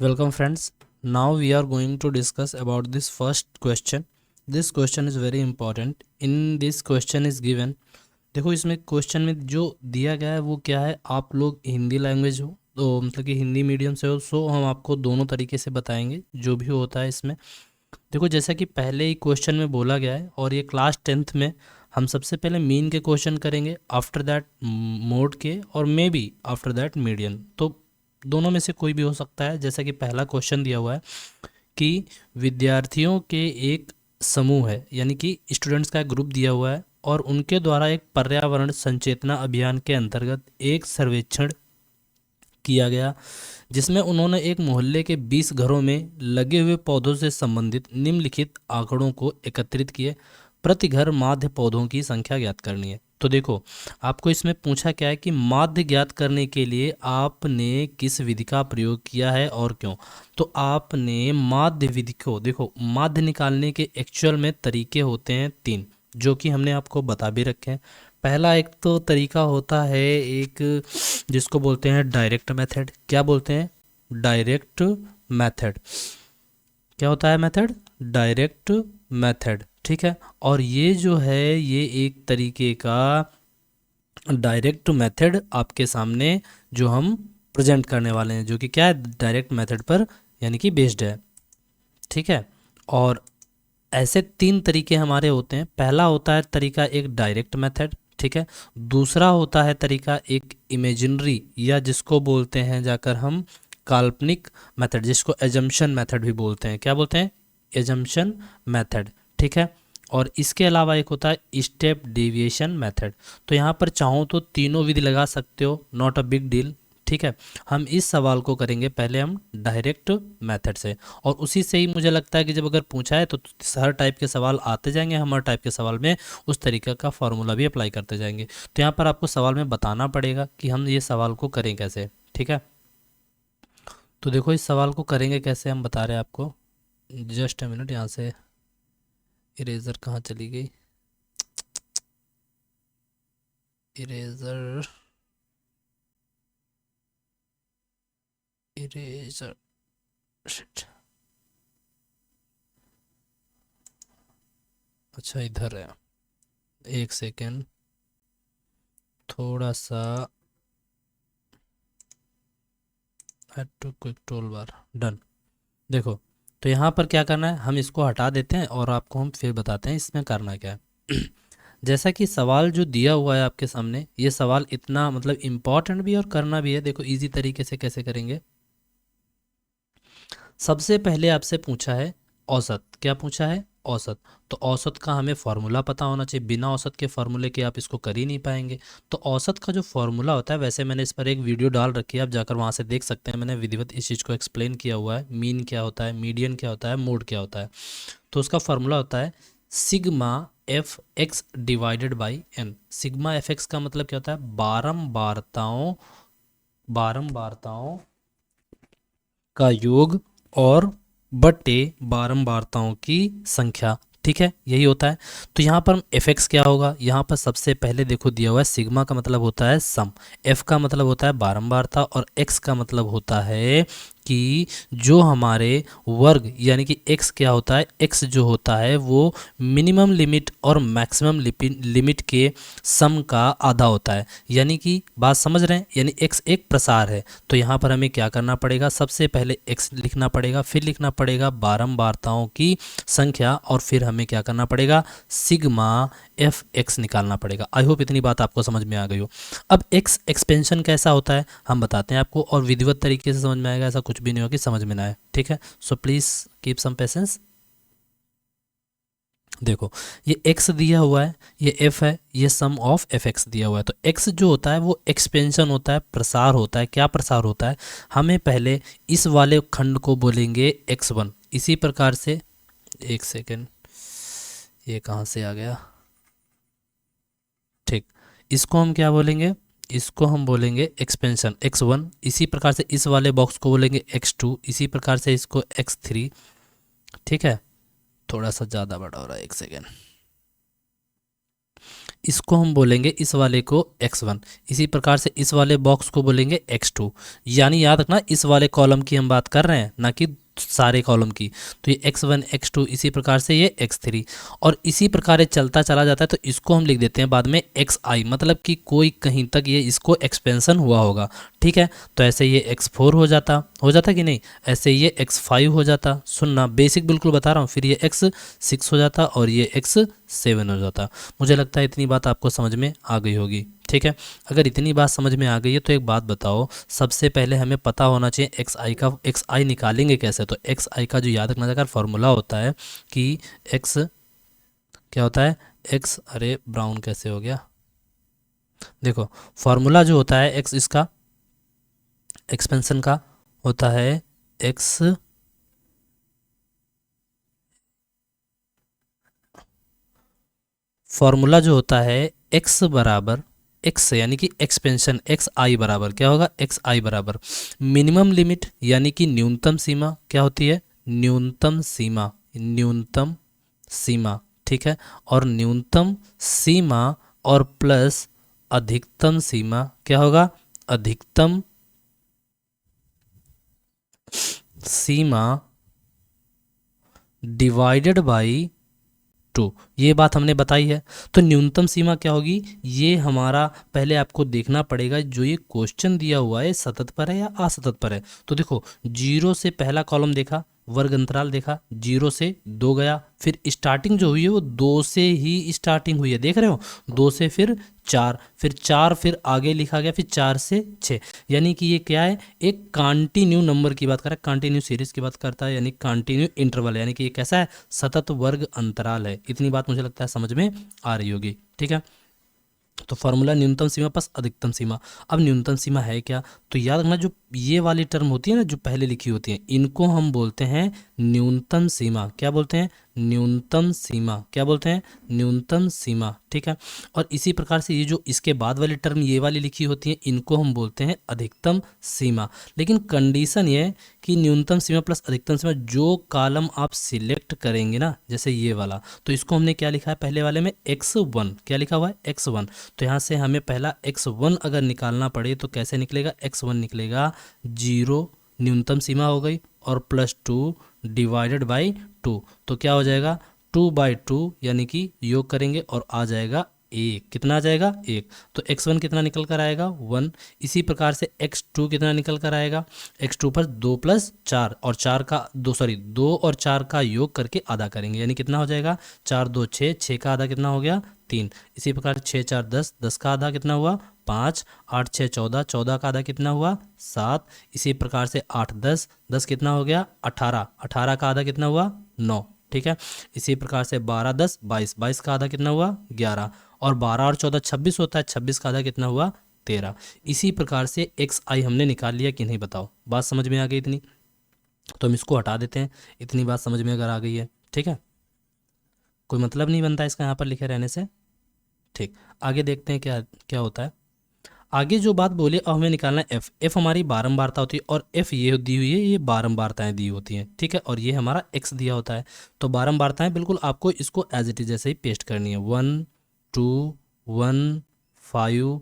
Welcome friends. Now we are going to discuss about this first question. This question is very important. In this question is given, देखो इसमें question में जो दिया गया है वो क्या है, आप लोग हिंदी लैंग्वेज हो तो मतलब कि हिंदी मीडियम से हो, सो हम आपको दोनों तरीके से बताएंगे जो भी होता है इसमें। देखो जैसा कि पहले ही क्वेश्चन में बोला गया है, और ये क्लास 10th में हम सबसे पहले मीन के क्वेश्चन करेंगे, आफ्टर दैट मोड के, और may be after that median. तो दोनों में से कोई भी हो सकता है। जैसा कि पहला क्वेश्चन दिया हुआ है कि विद्यार्थियों के एक समूह है, यानी कि स्टूडेंट्स का एक ग्रुप दिया हुआ है, और उनके द्वारा एक पर्यावरण संचेतना अभियान के अंतर्गत एक सर्वेक्षण किया गया, जिसमें उन्होंने एक मोहल्ले के 20 घरों में लगे हुए पौधों से संबंधित निम्नलिखित आंकड़ों को एकत्रित किए। प्रति घर माध्य पौधों की संख्या ज्ञात करनी है। तो देखो आपको इसमें पूछा क्या है कि माध्य ज्ञात करने के लिए आपने किस विधि का प्रयोग किया है और क्यों। तो आपने माध्य विधि को, देखो माध्य निकालने के एक्चुअल में तरीके होते हैं 3, जो कि हमने आपको बता भी रखे हैं। पहला एक तो तरीका होता है एक, जिसको बोलते हैं डायरेक्ट मेथड। क्या बोलते हैं? Direct method. क्या होता है मेथड? डायरेक्ट मेथड, ठीक है। और ये जो है ये एक तरीके का डायरेक्ट मेथड आपके सामने जो हम प्रेजेंट करने वाले हैं, जो कि क्या है, डायरेक्ट मेथड पर यानी कि बेस्ड है, ठीक है। और ऐसे 3 तरीके हमारे होते हैं। पहला होता है तरीका एक डायरेक्ट मेथड, ठीक है। दूसरा होता है तरीका एक इमेजिनरी, या जिसको बोलते हैं जाकर हम काल्पनिक मेथड, जिसको एजम्पशन मेथड भी बोलते हैं। क्या बोलते हैं? एजम्पशन मेथड, ठीक है। और इसके अलावा एक होता है स्टेप डेविएशन मेथड। तो यहाँ पर चाहो तो तीनों विधि लगा सकते हो, नॉट अ बिग डील, ठीक है। हम इस सवाल को करेंगे पहले हम डायरेक्ट मेथड से, और उसी से ही मुझे लगता है कि जब अगर पूछा है तो हर टाइप के सवाल आते जाएंगे, हम हर टाइप के सवाल में उस तरीके का फॉर्मूला भी अप्लाई करते जाएंगे। तो यहाँ पर आपको सवाल में बताना पड़ेगा कि हम ये सवाल को करें कैसे, ठीक है। तो देखो इस सवाल को करेंगे कैसे हम बता रहे हैं आपको। जस्ट अ मिनट, यहाँ से इरेजर कहाँ चली गई? Eraser, eraser, shit. अच्छा इधर है, एक सेकेंड, थोड़ा सा add to quick tool bar, done. देखो तो यहाँ पर क्या करना है, हम इसको हटा देते हैं और आपको हम फिर बताते हैं इसमें करना क्या है। जैसा कि सवाल जो दिया हुआ है आपके सामने, ये सवाल इतना मतलब इम्पॉर्टेंट भी है और करना भी है। देखो इजी तरीके से कैसे करेंगे। सबसे पहले आपसे पूछा है औसत। क्या पूछा है? औसत। तो औसत का हमें फॉर्मूला पता होना चाहिए, बिना औसत के फॉर्मूले के आप इसको कर ही नहीं पाएंगे। तो औसत का जो फॉर्मूला होता है, वैसे मैंने इस पर एक वीडियो डाल रखी है, आप जाकर वहाँ से देख सकते हैं। मैंने विधिवत इस चीज़ को एक्सप्लेन किया हुआ है, मीन क्या होता है, मीडियन क्या होता है, मोड क्या होता है। तो उसका फॉर्मूला होता है sigma F X divided by N. Sigma F X का मतलब क्या होता है? बारंबारताओं का योग और बटे बारंबारताओं की संख्या, ठीक है, यही होता है। तो यहाँ पर एफ एक्स क्या होगा, यहाँ पर सबसे पहले देखो दिया हुआ है सिग्मा का मतलब होता है सम, एफ का मतलब होता है बारंबारता, और एक्स का मतलब होता है कि जो हमारे वर्ग, यानी कि एक्स क्या होता है, एक्स जो होता है वो मिनिमम लिमिट और मैक्सिमम लिमिट के सम का आधा होता है। यानी कि बात समझ रहे हैं, यानी एक्स एक प्रसार है। तो यहाँ पर हमें क्या करना पड़ेगा, सबसे पहले एक्स लिखना पड़ेगा, फिर लिखना पड़ेगा बारंबारताओं की संख्या, और फिर हमें क्या करना पड़ेगा, सिग्मा एफ एक्स निकालना पड़ेगा। आई होप इतनी बात आपको समझ में आ गई हो। अब एक्स एक्सपेंशन कैसा होता है हम बताते हैं आपको, और विधिवत तरीके से समझ में आएगा, ऐसा कुछ भी नहीं हो कि समझ में ना आए, ठीक है। So please keep some patience. देखो ये x दिया हुआ है, ये f है, ये सम ऑफ एफ एक्स दिया हुआ है। तो x जो होता है वो एक्सपेंशन होता है, प्रसार होता है। क्या प्रसार होता है? हमें पहले इस वाले खंड को बोलेंगे x1। इसी प्रकार से, एक सेकेंड, ये कहाँ से आ गया, ठीक, इसको हम क्या बोलेंगे, इसको हम बोलेंगे एक्सपेंशन x1। इसी प्रकार से इस वाले बॉक्स को बोलेंगे x2, इसी प्रकार से इसको x3, ठीक है। थोड़ा सा ज़्यादा बड़ा हो रहा है, एक सेकेंड। इसको हम बोलेंगे इस वाले को x1, इसी प्रकार से इस वाले बॉक्स को बोलेंगे x2। यानी याद रखना इस वाले कॉलम की हम बात कर रहे हैं, ना कि सारे कॉलम की। तो ये x1 x2, इसी प्रकार से ये x3, और इसी प्रकार ये चलता चला जाता है। तो इसको हम लिख देते हैं बाद में xi, मतलब कि कोई कहीं तक ये इसको एक्सपेंशन हुआ होगा। ठीक है, तो ऐसे ये x4 हो जाता कि नहीं, ऐसे ये x5 हो जाता। सुनना, बेसिक बिल्कुल बता रहा हूँ। फिर ये x6 हो जाता और ये x7 हो जाता। मुझे लगता है इतनी बात आपको समझ में आ गई होगी। ठीक है, अगर इतनी बात समझ में आ गई है तो एक बात बताओ, सबसे पहले हमें पता होना चाहिए एक्स आई का, एक्स आई निकालेंगे कैसे। तो एक्स आई का जो याद रखना चाहिए फॉर्मूला होता है कि एक्स क्या होता है, एक्स, अरे ब्राउन कैसे हो गया, देखो फॉर्मूला जो होता है एक्स, इसका एक्सपेंशन का होता है एक्स, फॉर्मूला जो होता है एक्स बराबर एक्स, यानी कि एक्सपेंशन एक्स आई बराबर क्या होगा, एक्स आई बराबर मिनिमम लिमिट, यानी कि न्यूनतम सीमा क्या होती है, न्यूनतम सीमा, न्यूनतम सीमा। ठीक है, और न्यूनतम सीमा और प्लस अधिकतम सीमा क्या होगा, अधिकतम सीमा डिवाइडेड बाई 2। ये बात हमने बताई है। तो न्यूनतम सीमा क्या होगी, ये हमारा पहले आपको देखना पड़ेगा जो ये क्वेश्चन दिया हुआ है सतत पर है या असतत पर है। तो देखो 0 से पहला कॉलम देखा, वर्ग अंतराल देखा, 0 से 2 गया, फिर स्टार्टिंग जो हुई है वो 2 से ही स्टार्टिंग हुई है, देख रहे हो, 2 से फिर 4, फिर 4 फिर आगे लिखा गया, फिर 4 से 6। यानी कि ये क्या है, एक कंटिन्यू नंबर की बात कर रहा है, कंटिन्यू सीरीज की बात करता है, यानी कंटिन्यू इंटरवल, यानी कि ये कैसा है, सतत वर्ग अंतराल है। इतनी बात मुझे लगता है समझ में आ रही होगी। ठीक है, तो फार्मूला न्यूनतम सीमा प्लस अधिकतम सीमा। अब न्यूनतम सीमा है क्या, तो याद रखना जो ये वाली टर्म होती है ना, जो पहले लिखी होती है, इनको हम बोलते हैं न्यूनतम सीमा। क्या बोलते हैं, न्यूनतम सीमा। क्या बोलते हैं, न्यूनतम सीमा। ठीक है, और इसी प्रकार से ये जो इसके बाद वाली टर्म ये वाली लिखी होती है, इनको हम बोलते हैं अधिकतम सीमा। लेकिन कंडीशन ये है कि न्यूनतम सीमा प्लस अधिकतम सीमा, जो कॉलम आप सिलेक्ट करेंगे ना, जैसे ये वाला, तो इसको हमने क्या लिखा है पहले वाले में, x1, क्या लिखा हुआ है, x1। तो यहाँ से हमें पहला x1 अगर निकालना पड़े तो कैसे निकलेगा, x1 निकलेगा 0, न्यूनतम सीमा हो गई, और +2 डिवाइडेड बाई 2। तो क्या हो जाएगा, 2/2, यानी कि योग करेंगे और आ जाएगा 1। कितना आ जाएगा, 1। तो x1 कितना निकल कर आएगा, 1। इसी प्रकार से x2 कितना निकल कर आएगा, x2 पर 2 + 4 और 4 का 2 और 4 का योग करके आधा करेंगे, यानी कितना हो जाएगा, 4 2 6, 6 का आधा कितना हो गया, 3। इसी प्रकार 6 4 10, 10 का आधा कितना हुआ, 5। 8 6 14, 14 का आधा कितना हुआ, 7। इसी प्रकार से 8 10, 10 कितना हो गया, 18। 18 का आधा कितना हुआ, 9। ठीक है, इसी प्रकार से 12 10 22, 22 का आधा कितना हुआ, 11। और 12 और 14 26 होता है, 26 का आधा कितना हुआ, 13। इसी प्रकार से एक्स आई हमने निकाल लिया कि नहीं, बताओ, बात समझ में आ गई इतनी। तो हम इसको हटा देते हैं, इतनी बात समझ में अगर आ गई है। ठीक है, कोई मतलब नहीं बनता इसका यहाँ पर लिखे रहने से। ठीक, आगे देखते हैं क्या क्या होता है। आगे जो बात बोले, अब हमें निकालना है एफ। एफ हमारी बारंबारता होती है, और एफ ये दी हुई है, ये बारंबारताएं दी होती हैं। ठीक है, और ये हमारा एक्स दिया होता है। तो बारंबारताएं बिल्कुल आपको इसको एज इट इज जैसे ही पेस्ट करनी है, 1 2 1 5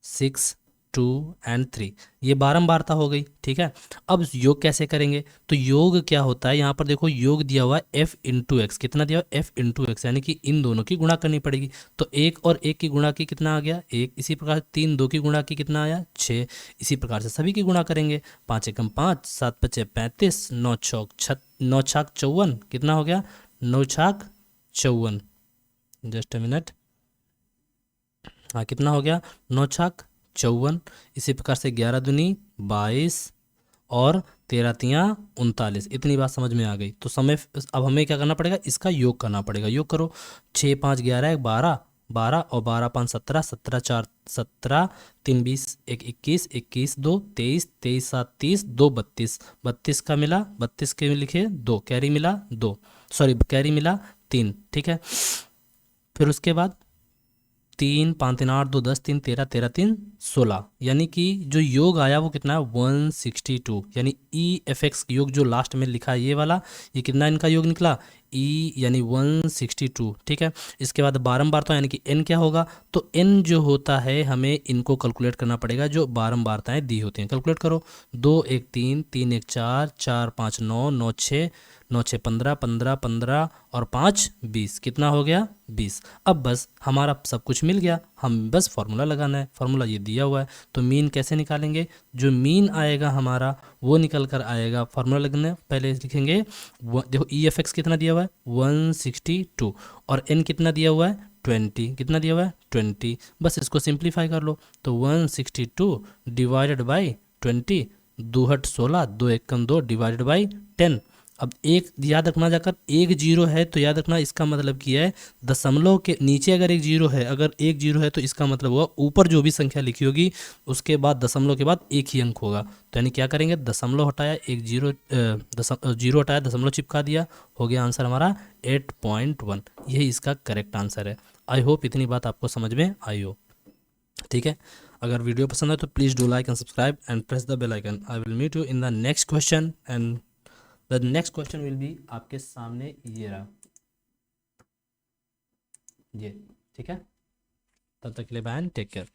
6 2 एंड 3, ये बारंबारता हो गई। ठीक है, अब योग कैसे करेंगे, तो योग क्या होता है, यहाँ पर देखो योग दिया हुआ है f इंटू एक्स, कितना दिया हुआ है, f इंटू एक्स, यानी कि इन दोनों की गुणा करनी पड़ेगी। तो 1 और 1 की गुणा की कितना आ गया, 1। इसी प्रकार 3 2 की गुणा की कितना आया, 6। इसी प्रकार से सभी की गुणा करेंगे, 5 एकम 5, 7 5 35, 9 छक 54, कितना हो गया, 9 छक 54। जस्ट अ मिनट, हाँ कितना हो गया, 9 छक 54। इसी प्रकार से 11 दूनी 22 और 13 तियाँ 39। इतनी बात समझ में आ गई। तो समय अब हमें क्या करना पड़ेगा, इसका योग करना पड़ेगा। योग करो, 6 5 11 12 12 और 12 5 17, 17 4 17, 3 20 1 21, 21 2 23, 23 7 30, 2 32, 32 का मिला, 32 के लिखे 2, कैरी मिला 2, सॉरी कैरी मिला 3। ठीक है, फिर उसके बाद 3 5 3 8 2 10 3 13 13 3 16, यानी कि जो योग आया वो कितना है, 162। यानी ई एफ एक्स योग जो लास्ट में लिखा है ये वाला, ये कितना इनका योग निकला, ई यानी 162, ठीक है। इसके बाद बारंबार तो यानी कि एन क्या होगा, तो एन जो होता है हमें इनको कैलकुलेट करना पड़ेगा जो बारंबारताएं दी होती हैं। कैलकुलेट करो, 2 1 3, 3 1 4, 4 5 9, 9 6, 9 6 15, 15 15 और 5 20, कितना हो गया 20। अब बस हमारा सब कुछ मिल गया, हम बस फार्मूला लगाना है। फार्मूला ये दिया हुआ है, तो मीन कैसे निकालेंगे, जो मीन आएगा हमारा वो निकल कर आएगा। फार्मूला लगने पहले लिखेंगे देखो ई एफ एक्स कितना दिया हुआ है 162 और एन कितना दिया हुआ है 20, कितना दिया हुआ है 20। बस इसको सिंप्लीफाई कर लो, तो 162 डिवाइडेड बाई 20, 2 हट 16, 2 1 2 डिवाइडेड बाई 10। अब एक याद रखना, जाकर एक जीरो है तो याद रखना इसका मतलब किया है दशमलव के नीचे अगर एक जीरो है, अगर एक जीरो है तो इसका मतलब हुआ ऊपर जो भी संख्या लिखी होगी उसके बाद दशमलव के बाद एक ही अंक होगा। तो यानी क्या करेंगे, दशमलव हटाया, एक जीरो जीरो हटाया, दशमलव चिपका दिया, हो गया आंसर हमारा 8.1। यही इसका करेक्ट आंसर है। आई होप इतनी बात आपको समझ में आई हो, ठीक है। अगर वीडियो पसंद है तो please do like and subscribe and press the bell icon. I will meet you in the next question and the next question will be आपके सामने ये रहा, ये, ठीक है। तब तक के लिए बाय एंड टेक केयर।